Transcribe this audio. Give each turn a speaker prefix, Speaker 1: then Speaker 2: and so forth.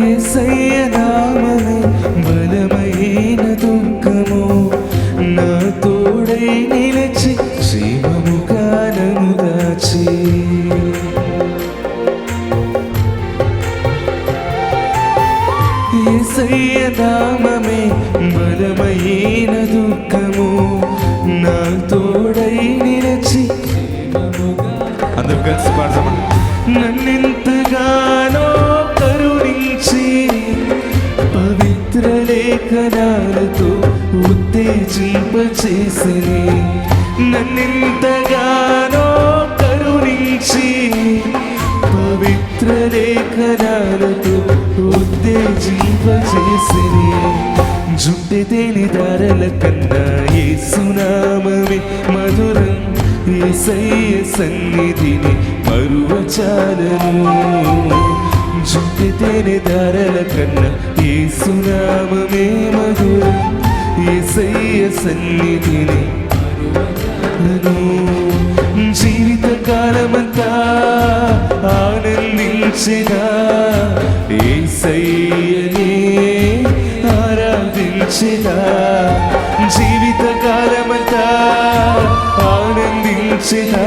Speaker 1: యేసయ్య నామమే బలమైన దుర్గము, నా తోడై నిలిచి క్షేమముగా నన్ను దాచి. యేసయ్య నామమే బలమైన దుర్గము, నా తోడై నిలిచి క్షేమముగా. అందరూ కలిసి పాడదామండి. నన్నెంతగానో కరుణించి పవిత్ర లేఖనాలతో ఉత్తేజింపచేసిని. నన్నెంతగానో కరుణించి పవిత్ర లేఖనాలతో ఉత్తేజింపచేసిని. జుట్టె తేలి దారల కన్నా యేసునామమే మధురం, యేసయ్య సన్నిధిని మరువచాలను. జుట్టె తేనె దారల కన్నా యేసునామమే మధురం, యేసయ్య సన్నిధిని మరువచాలను. జీవిత కాలమంతా ఆనందించెదా, యేసయ్యనే ఆరాధించెదా. జీవిత కాలమంతా ఆనందించెదా,